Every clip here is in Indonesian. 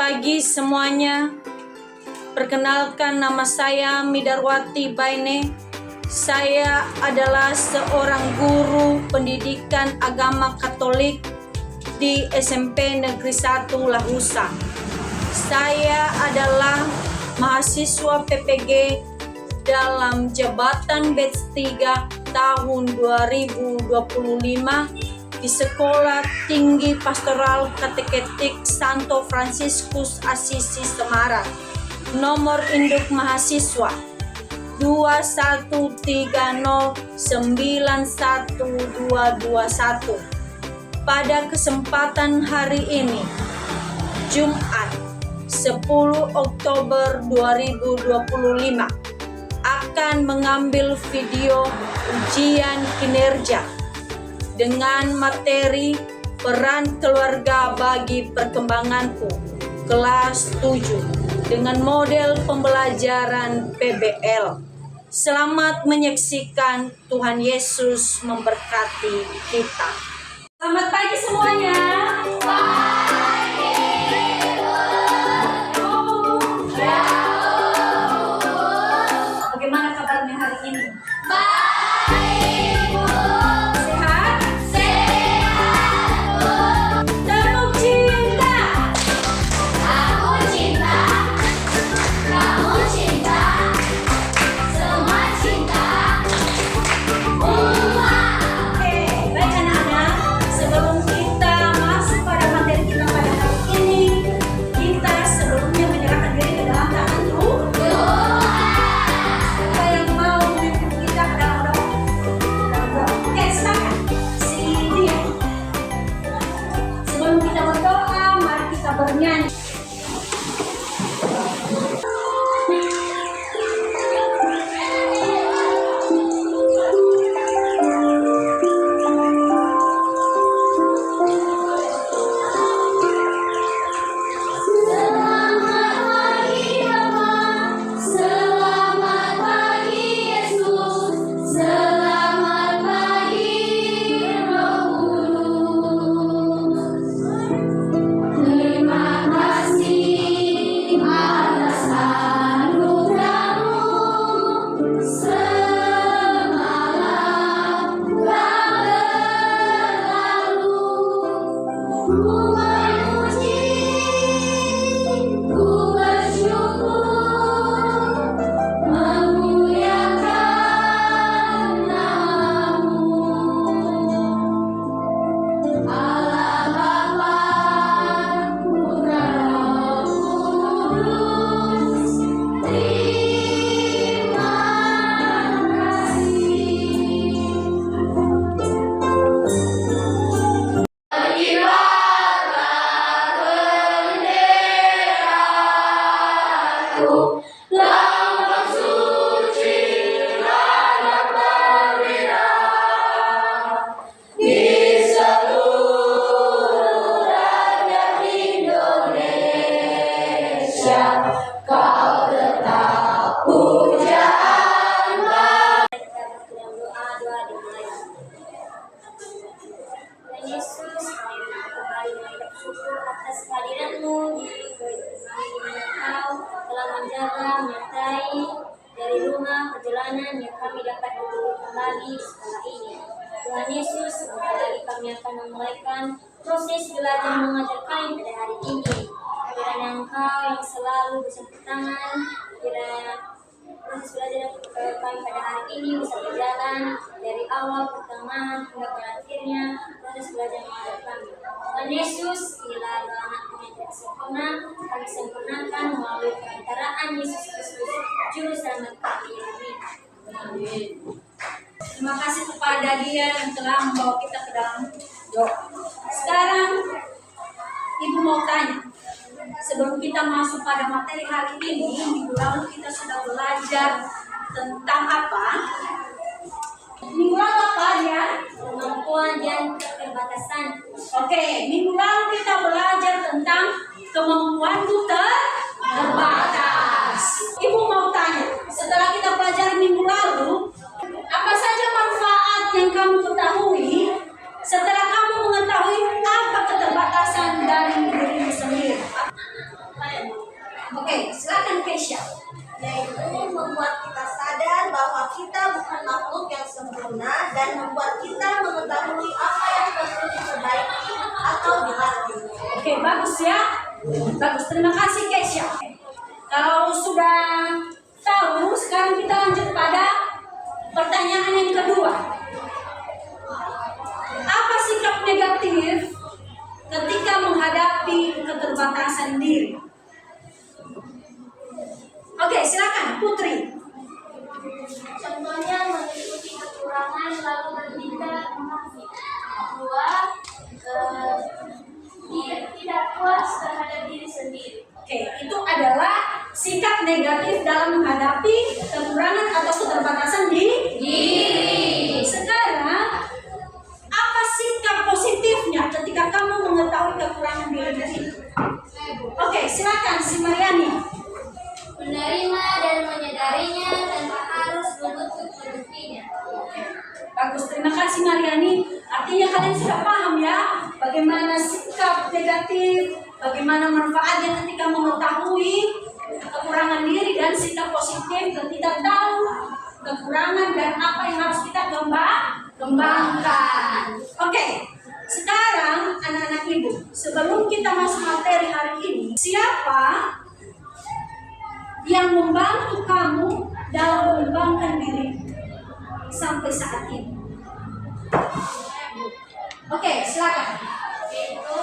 pagi semuanya. Perkenalkan, nama saya Midarwati Baine. Saya adalah seorang guru pendidikan agama Katolik di SMP Negeri 1 Lahusa. Saya adalah mahasiswa PPG dalam jabatan batch 3 tahun 2025 di Sekolah Tinggi Pastoral Kateketik Santo Fransiskus Assisi Semarang. Nomor induk mahasiswa 213091221. Pada kesempatan hari ini, Jumat 10 Oktober 2025, akan mengambil video ujian kinerja dengan materi peran keluarga bagi perkembanganku kelas 7 dengan model pembelajaran PBL. Selamat menyaksikan. Tuhan Yesus memberkati kita. Selamat pagi semuanya. Bagaimana kabarnya hari ini? Bernyanyi. Yesus, kembali mengucap syukur atas kehadiran-Mu di Kau telah menjaga, menyertai dari rumah perjalanan yang kami dapat duduk kembali di sekolah ini. Tuhan Yesus, sebentar lagi kami akan memulaikan proses belajar mengajar kami pada hari ini. Kiranya Engkau yang selalu bersama tangan, kiranya proses belajar kami pada hari ini bisa berjalan dari awal pertama hingga pada akhirnya proses belajar mengajar kami. Tuhan Yesus, bila anak-Mu yang tidak sempurna, kami sempurnakan melalui perantaraan Yesus Kristus, Juru Selamat kami. Amin. Terima kasih kepada Dia yang telah membawa kita ke dalam doa. Sekarang Ibu mau tanya, sebelum kita masuk pada materi hari ini, minggu lalu kita sudah belajar tentang apa? Minggu lalu apa ya? Kemampuan dan keterbatasan. Oke, minggu lalu kita belajar tentang kemampuanku terbatas. Ibu mau tanya, setelah kita pelajari minggu lalu, apa saja manfaat yang kamu ketahui setelah kamu mengetahui apa keterbatasan dari dirimu sendiri? Bagus ya? Bagus, terima kasih Keisha. Kalau sudah tahu, sekarang kita lanjut pada pertanyaan yang kedua. Apa sikap negatif ketika menghadapi keterbatasan diri? Oke, silakan Putri. Contohnya mengikuti kekurangan lalu bertindak munafik. Kedua, tidak puas terhadap diri sendiri. Oke, itu adalah sikap negatif dalam menghadapi kekurangan atau keterbatasan diri. Sekarang, apa sikap positifnya ketika kamu mengetahui kekurangan diri itu? Oke, silakan si Mariani. Menerima dan menyadarinya tanpa harus mengutuk membuktinya. Bagus, terima kasih Mariani. Artinya kalian sudah paham ya bagaimana sikap negatif, bagaimana manfaatnya ketika mengetahui kekurangan diri, dan sikap positif ketika tahu kekurangan dan apa yang harus kita kembangkan. Oke, sekarang anak-anak ibu, sebelum kita masuk materi hari ini, siapa yang membantu kamu dalam mengembangkan diri sampai saat ini? Oke, silakan. Yaitu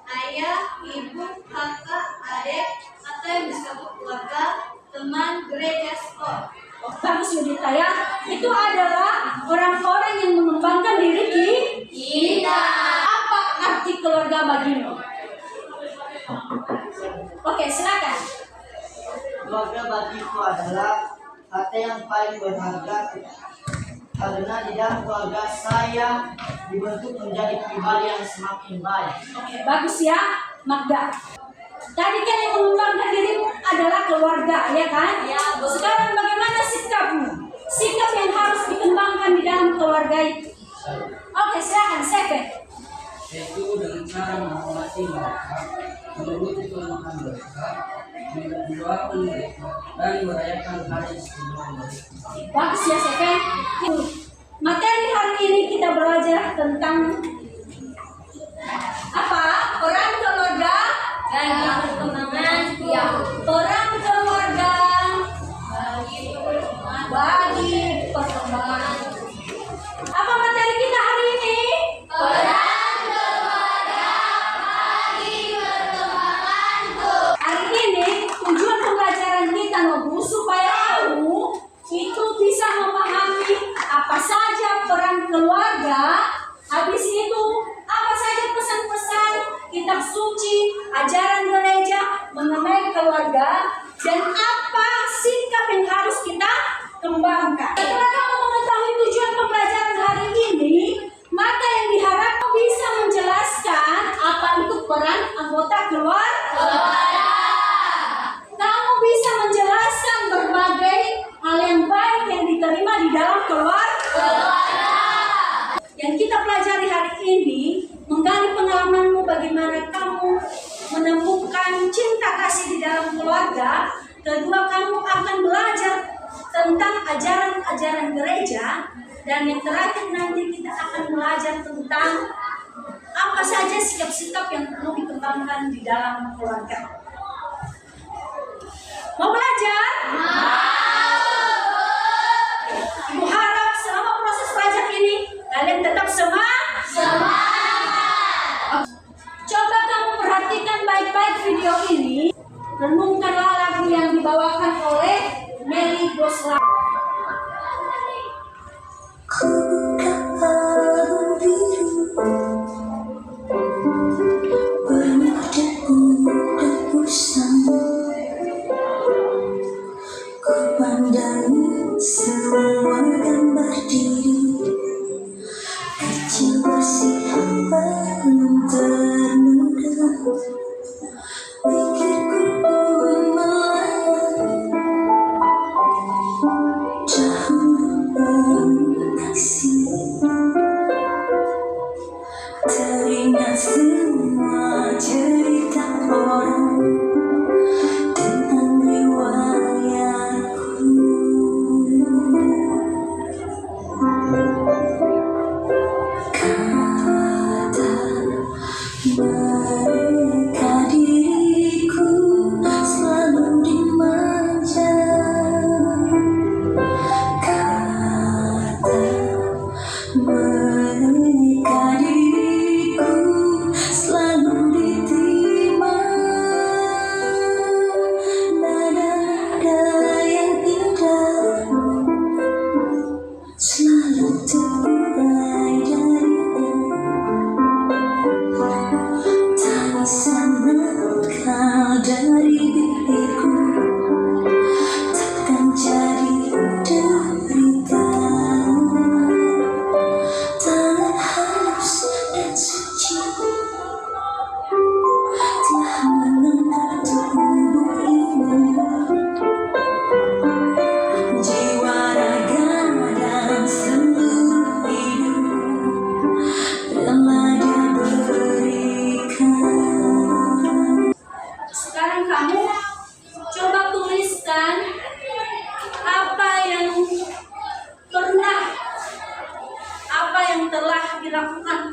ayah, ibu, kakak, adik, atau yang disebut keluarga, teman, gereja, sekolah. Bagus Yudita ya. Itu adalah orang-orang yang mengembangkan diri kita. Apa arti keluarga bagimu? Oke, silakan. Keluarga bagiku adalah harta yang paling berharga, karena di dalam keluarga saya dibentuk menjadi pribadi yang semakin baik. Oke, bagus ya, Magda. Tadi kan yang mengembangkan dirimu adalah keluarga, ya kan? Ya, betul. Sekarang bagaimana sikapmu? Sikap yang harus dikembangkan di dalam keluarga itu. Oke, silakan, Seven. Yaitu dengan cara menghormati mereka, menuruti kelemahan mereka, mendoakan mereka, dan merayakan hari istimewa mereka. Bagus ya, Seven. Materi hari ini kita belajar tentang apa? Peran keluarga Bagi perkembangan ya, peran keluarga bagi perkembangan. Apa materi kita hari ini? peran keluarga bagi perkembanganku. Hari ini tujuan pembelajaran kita Nobu supaya kamu itu bisa memahami apa saja peran keluarga. Habis itu apa saja pesan-pesan kitab suci, ajaran gereja mengenai keluarga, dan apa sikap yang harus kita kembangkan. Setelah kamu mengetahui tujuan pembelajaran hari ini, maka yang diharapkan bisa menjelaskan apa itu peran anggota keluarga. Kamu bisa menjelaskan berbagai hal yang baik yang diterima di dalam keluarga. Yang kita pelajari hari ini menggali pengalamanmu bagaimana kamu menemukan cinta kasih di dalam keluarga. Kedua, kamu akan belajar tentang ajaran-ajaran gereja. Dan yang terakhir nanti kita akan belajar tentang apa saja sikap-sikap yang perlu dikembangkan di dalam keluarga. Mau belajar? Ibu harap selama proses belajar ini kalian tetap semangat. Coba kamu perhatikan baik-baik video ini. Renungkanlah lagu yang dibawakan oleh Melly Gosla. Pandangi semua gambar diri kecil bersih belum ternoda, pikirku pun melayang jauh kasih. Teringat semua cerita orang tentang riwayatku. Kata mereka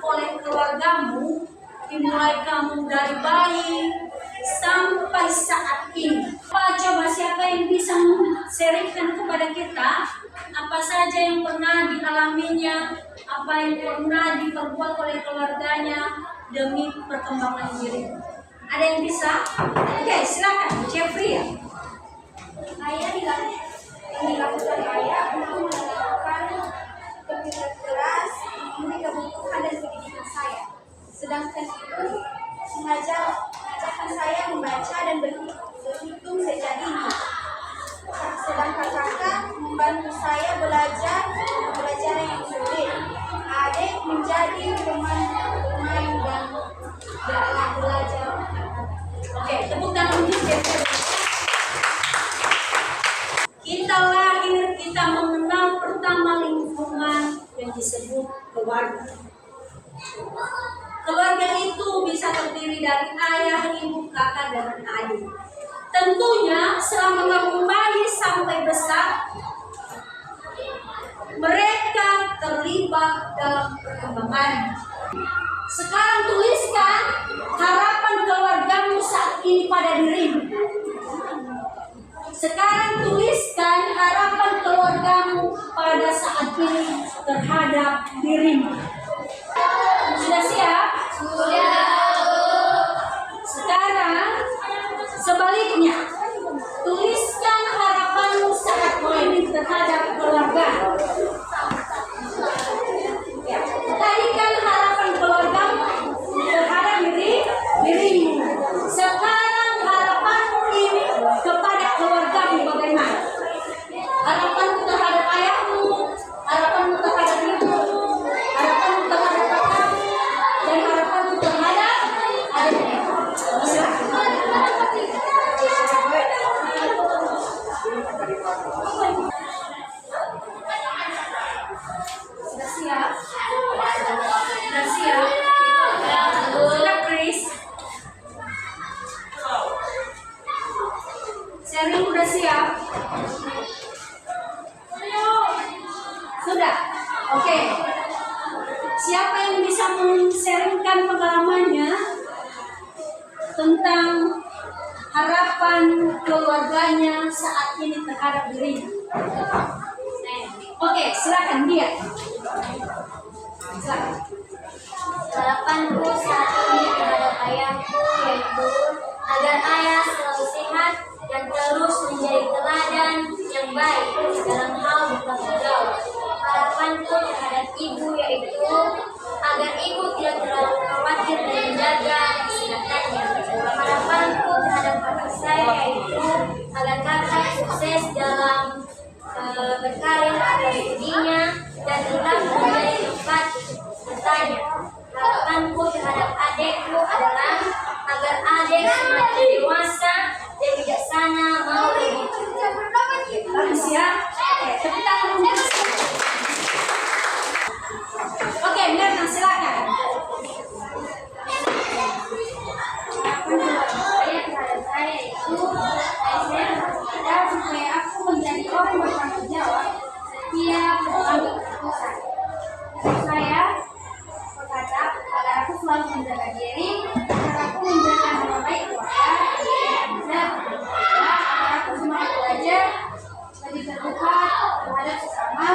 oleh keluargamu, dimulai kamu dari bayi sampai saat ini. Coba siapa yang bisa sharingkan kepada kita apa saja yang pernah dialaminya, apa yang pernah diperbuat oleh keluarganya demi perkembangan diri. Ada yang bisa? Oke, silakan Jeffrey ya. Ayah dilakukan ayah untuk melakukan bekerja keras memenuhi kebutuhan dan pendidikan saya. Sedangkan ibu mengajarkan saya membaca dan berhitung sejak dini. Sedangkan kakak membantu saya belajar yang sulit. Adik menjadi pemain dan belajar. Oke, tepuk tangan untuk Jeffrey. Kita lahir, kita mengenal pertama lingkungan yang disebut keluarga. Keluarga itu bisa terdiri dari ayah, ibu, kakak, dan adik. Tentunya selama kamu bayi sampai besar, mereka terlibat dalam perkembangan. Sekarang tuliskan harapan keluargamu saat ini pada dirimu. Sekarang tuliskan harapan keluargamu pada saat ini terhadap dirimu. Sudah siap? Sudah. Sekarang sebaliknya, tuliskan harapanmu saat ini terhadap keluarga. Ya, tadikan harapan keluargamu terhadap dirimu. Sekarang harapanmu ini kepada keluargamu bagaimana? Harapanmu terhadap ayahmu, harapanmu terhadap ibumu, harapanmu terhadap kakakmu, dan harapanmu terhadap adikmu. Sudah siap? Sudah siap? Sudah, Chris? Sharing udah siap? Sudah? Oke. Siapa yang bisa men-sharingkan pengalamannya tentang harapan keluarganya saat ini terhadap dirinya? Oke, silakan dia. Silakan. Harapanku saat ini terhadap ayahku yaitu agar ayah selalu sehat dan terus menjadi teladan yang baik dalam hal bertanggung jawab. Harapanku terhadap ibu yaitu agar ibu tidak terlalu khawatir dan menjaga kesehatannya. Harapanku terhadap kakak saya yaitu agar kakak sukses dalam berkarir atas studinya dan tetap menjadi tempat bertanya. Harapanku terhadap adekku adalah agar adek semakin dewasa dan bijaksana mau lebih. Bagus ya. Oke, tepuk tangan untuk. Oke, Mirna silakan. Saya terhadap saya itu saya berharap supaya aku menjadi orang bertanggung jawab setiap mengambil keputusan. Saya berharap agar aku selalu menjaga diri, agar aku menjaga nama baik keluarga, dan bisa bekerja, agar aku semangat belajar, lebih terbuka terhadap sesama.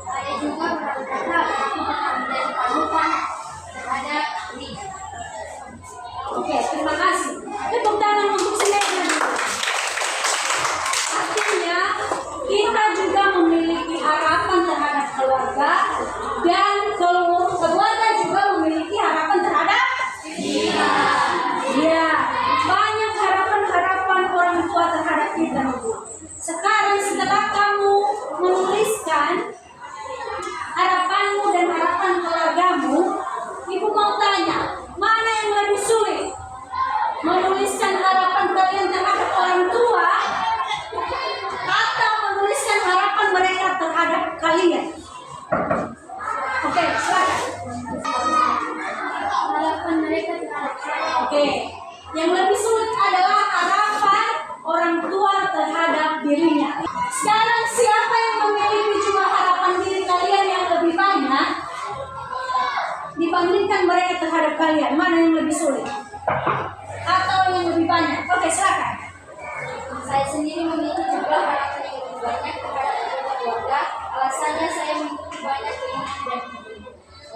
Saya juga berharap agar aku tetap menjadi panutan terhadap diri. Oke, terima kasih. Tepuk tangan untuk Mirna. Artinya kita juga memiliki harapan terhadap keluarga dan keluarga juga memiliki harapan terhadap kita. Ya, banyak harapan-harapan orang tua terhadap kita. Sekarang setelah kamu menuliskan harapanmu dan harapan keluargamu, ibu mau tanya, mana yang lebih sulit? Menuliskan harapan kalian terhadap orang tua atau menuliskan harapan mereka terhadap kalian? Oke, silakan. Harapan mereka terhadap saya. Oke, yang lebih sulit adalah harapan orang tua terhadap dirinya. Sekarang siapa yang memiliki jumlah harapan diri kalian yang lebih banyak? dibandingkan mereka terhadap kalian, mana yang lebih sulit? Atau yang lebih banyak? Oke, silakan. Saya sendiri memiliki jumlah harapan yang lebih banyak terhadap keluarga. Alasannya saya memiliki banyak keinginan dan impian.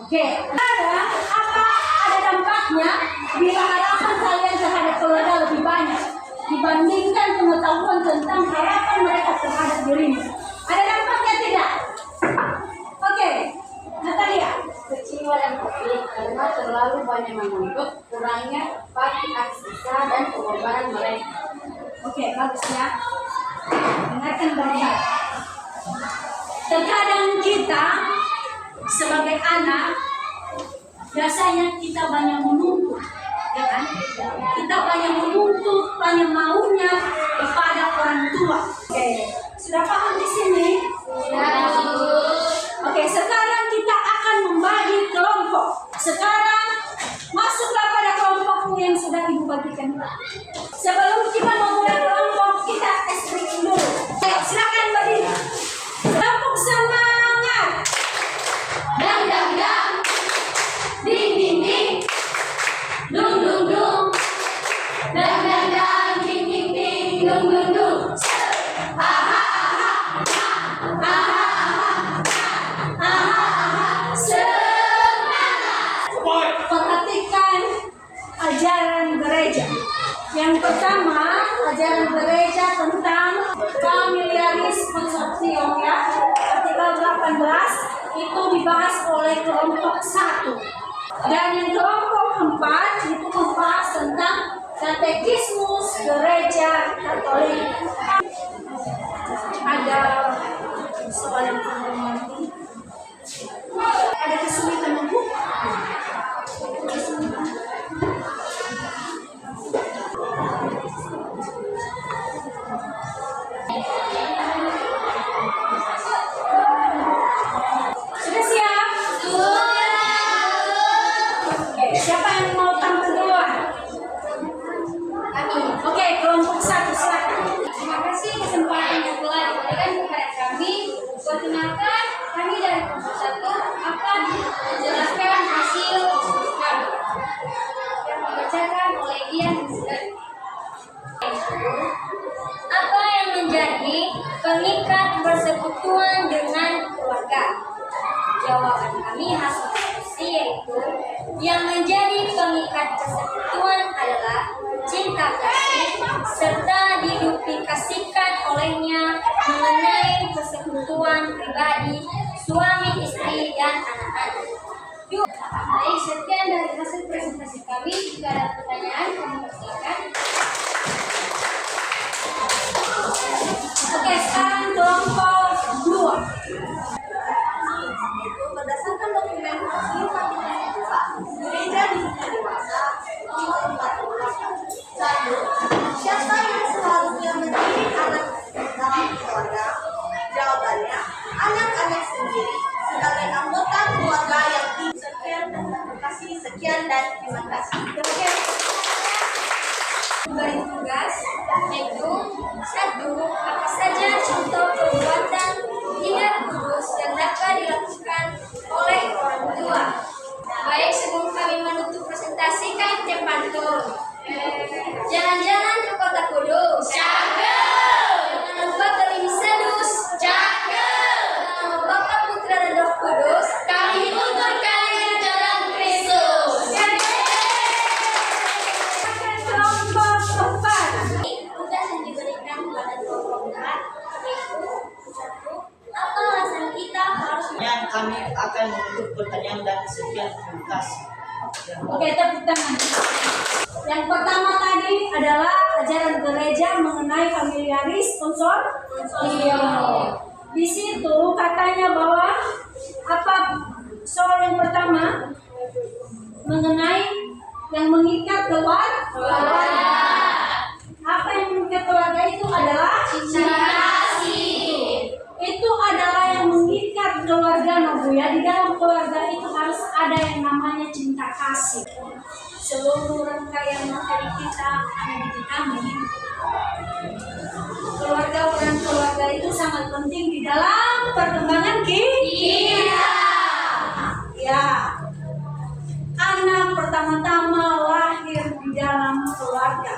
Oke, apa ada dampaknya bila harapan kalian terhadap keluarga lebih banyak dibandingkan pengetahuan tentang harapan mereka terhadap dirimu? Ada dampaknya tidak? Oke, Natalia. Kecewa dan konflik karena terlalu banyak menuntut kurangnya bakti aksisa dan pengorbanan mereka. Oke, bagus ya. Dengarkan baik-baik. Terkadang kita sebagai anak, biasanya kita banyak menuntut, ya kan? Kita banyak menuntut, banyak maunya kepada orang tua. Oke, sudah paham di sini? Oke, sekarang kita akan membagi kelompok. Sekarang masuklah pada kelompokmu yang sudah ibu bagikan. Sebelum kita memulai kelompok, kita tes breaking dulu. Ayo, silakan berdiri. Kelompok semangat. Dang dang dang. Ding ding ding. Dung dung dung. Dang dang dang. Ding ding ding. Dung dung dung. Aha aha. Aha aha. Semangat. Perhatikan ajaran gereja. Yang pertama, ajaran gereja tentang familiaris consortium ya. Artikel 18 itu dibahas oleh kelompok 1. Dan yang kelompok 4 itu membahas tentang katekismus gereja Katolik. Ada soal yang mengerti? Ada kesulitan membuka? Sudah siap? Oke, siapa yang mau tampil duluan? Oke, kelompok 1 silakan. Terima kasih kesempatan yang telah diberikan kepada kami. Perkenalkan, kami dari kelompok 1 akan menjelaskan hasil kami yang dibacakan oleh Dian Hussein. Apa yang menjadi pengikat persekutuan dengan keluarga? Jawaban kami hasil diskusi yaitu yang menjadi pengikat persekutuan adalah cinta kasih serta diduplikasikan olehnya mengenai persekutuan pribadi suami istri dan anak-anak. Baik, sekian dari hasil presentasi kami. Jika ada pertanyaan, kami persilakan. Oke, sekarang kelompok 2. Berdasarkan dokumen resmi gereja di dunia dewasa nomor 48. 1. Siapa yang seharusnya menjadi anak dalam keluarga? Jawabannya, anak-anak sendiri sebagai anggota keluarga yang sekian dan terima kasih, sekian dan terima kasih. Oke. Beri tugas yaitu 1. Apa saja contoh perbuatan tidak kudus yang dapat dilakukan oleh orang tua. Baik, sebelum kami menutup presentasi, kami ucap pantun. Jalan-jalan ke kota kudus. Cakep. Jangan lupa beli sadus. Cakep. Nama Bapa, Putra dan Roh Kudus. Kami tuntun kalian dalam Kristus. Kelompok 4. Tugas yang diberikan kepada kelompok 4 yaitu 1. Apa alasan kita harus Yang kami akan menutup pertanyaan dan sekian terima kasih. Oke, tepuk tangan. Yang pertama tadi adalah ajaran gereja mengenai familiaris consortium. Di situ katanya bahwa apa soal yang pertama mengenai yang mengikat keluarga. Apa yang mengikat keluarga itu adalah cinta kasih. Itu adalah yang mengikat keluarga, Nabu ya. Di dalam keluarga itu harus ada yang namanya cinta kasih. Seluruh rangkaian materi kita ada di kami. Keluarga itu sangat penting di dalam perkembangan kita. Ya. pertama-tama lahir di dalam keluarga,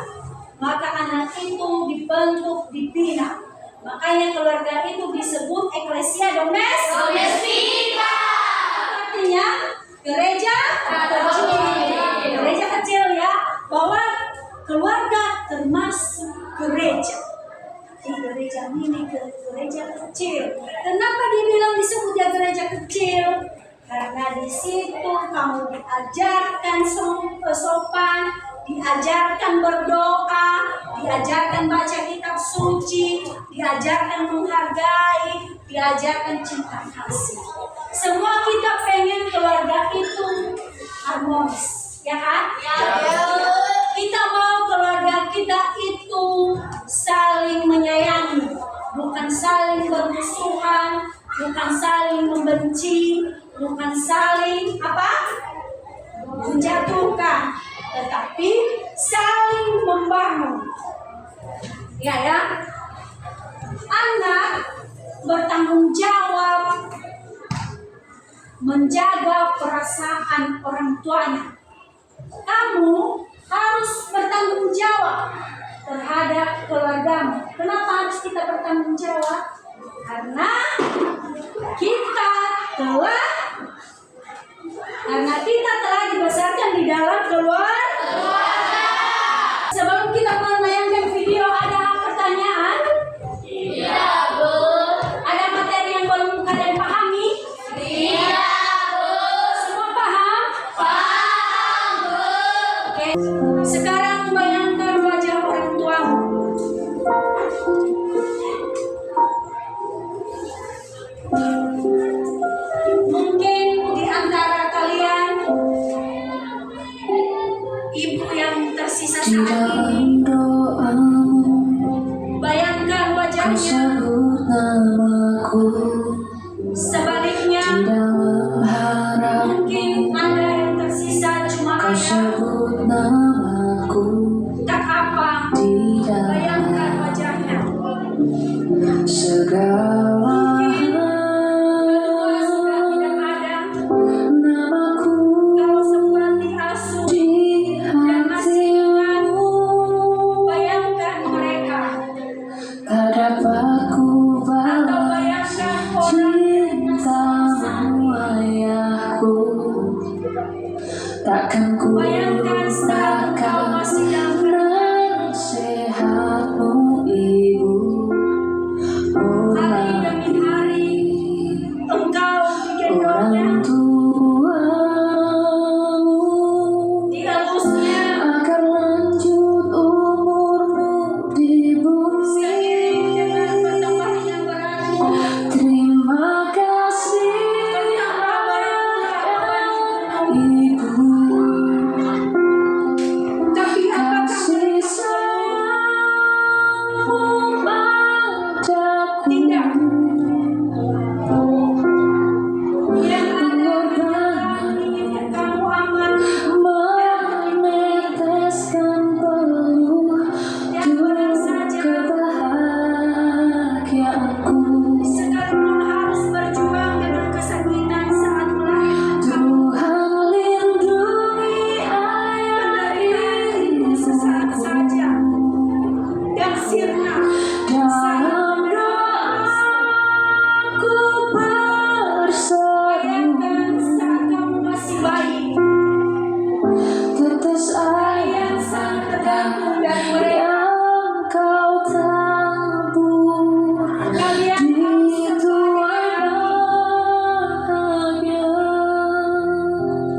maka anak itu dibentuk, dibina. Makanya keluarga itu disebut eklesia domestika. Artinya gereja kecil. Gereja kecil ya, bahwa keluarga termasuk gereja. Gereja mini, gereja kecil. Kenapa dibilang disebut ya gereja kecil? Karena di situ kamu diajarkan sopan, diajarkan berdoa, diajarkan baca kitab suci, diajarkan menghargai, diajarkan cinta kasih. Semua kita pengen keluarga itu harmonis, ya kan? Kita mau keluarga kita itu saling menyayangi, bukan saling bermusuhan, bukan saling membenci, bukan saling menjatuhkan, tetapi saling membangun. Ya. Anak bertanggung jawab menjaga perasaan orang tuanya. Kamu harus bertanggung jawab terhadap keluargamu. Kenapa harus kita bertanggung jawab? Karena kita telah dibesarkan di dalam keluarga. Sebelum kita menayangkan video, ada pertanyaan? Tidak, Bu. Ada materi yang belum kalian pahami? Tidak, Bu. Semua paham? Paham, Bu. Oke. Sekarang bayangkan wajah orang tuamu. Mungkin di antara kalian ibu yang tersisa Di saat ini, dalam doamu bayangkan kau wajahnya. sebut namaku. Sebaliknya, Di dalam harapmu mungkin Anda yang tersisa cuma kau ayah. sebut namaku. Tak apa, Di bayangkan dalam wajahnya. segala Kedua sudah tidak ada. namaku Kau sempat diasuh di dan masih ingat. hatimu. Bayangkan mereka. Tak dapat ku Atau balas bayangkan orang yang cintamu ayahku. Takkan ku bayangkan saat kau lupakan masih dalam kandungan. nasihatmu ibu. Oh Hari demi hari engkau digendongnya, orang tuamu, dielusnya, agar lanjut umurmu di seiring dengan bumi. bertambahnya beratmu, Terima kasih bertambah beratnya ibu. Tapi apakah Kasih mereka sayangmu padaku. tidak? Yang ada ingin kamu aman Meneteskan peluh dan benar saja kebahagiaanku. sekalipun harus berjuang dengan kesakitan saat melahirkan. Tuhan lindungi Penderitaan itu sesaat saja dan sirna. dalam doaku Bayangkan bersatu. saat kamu masih bayi, Tetes kalian air sangat mata tergantung dari mereka. yang kau tabur Kalian di harus tuai kembali. bahagia.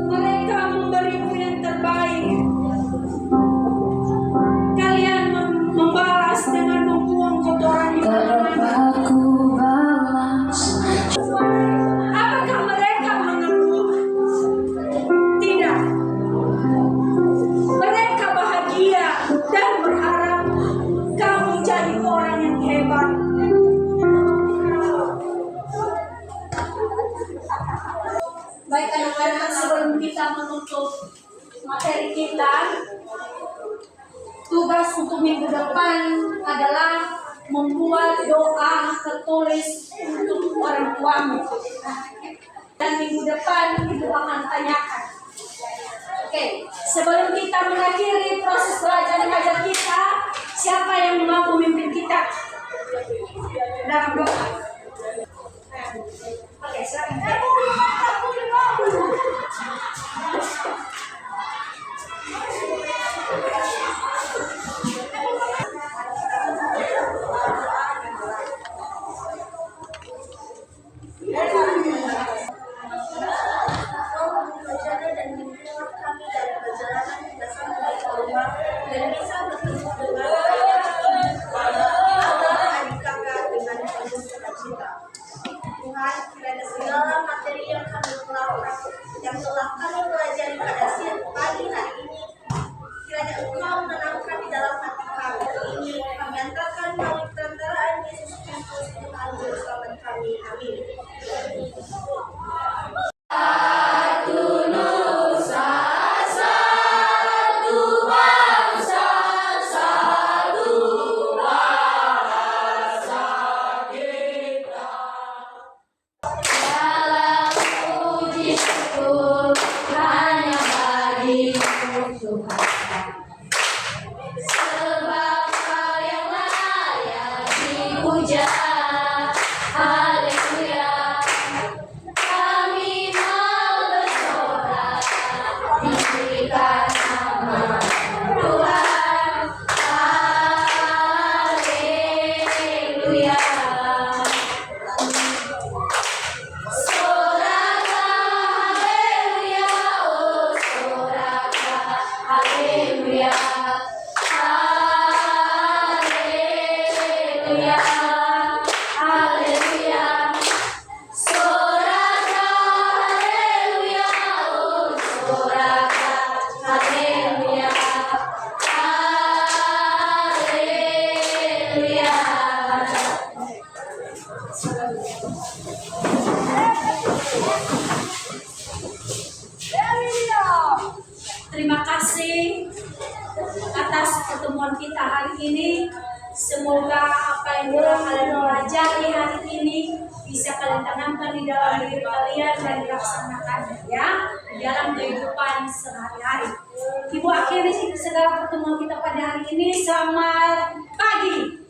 Mereka memberimu yang terbaik. Kalian membalas dengan membuang kotoran di Tak mana-mana. dapat ku balas Apakah mereka mengeluh? Tidak. Mereka bahagia dan berharap kamu jadi orang yang hebat. Baik anak-anak, sebelum kita menutup materi kita, tugas untuk minggu depan adalah membuat doa tertulis untuk orang tuamu. Dan minggu depan ibu akan tanyakan. Oke. Sebelum kita mengakhiri proses belajar mengajar kita, siapa yang mau memimpin kita dalam doa? Oke, silakan. Dan menguat kami dari perjalanan kita sampai ke rumah dan bisa bertemu dengan antara adik kakak dengan penuh sukacita. Tuhan, kiranya segala materi yang telah kami pelajari pada pagi hari ini, kiranya Engkau menenangkan di dalam hati kami. Ini kami antarkan melalui perantaraan Yesus Kristus Tuhan Juru Selamat kami. Amin. Terima kasih atas pertemuan kita hari ini. Semoga apa yang telah kalian pelajari hari ini bisa kalian tanamkan di dalam diri kalian dan dilaksanakan ya di dalam kehidupan sehari-hari. Ibu akhiri segala pertemuan kita pada hari ini. Selamat pagi.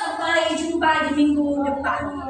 Sampai jumpa di minggu depan.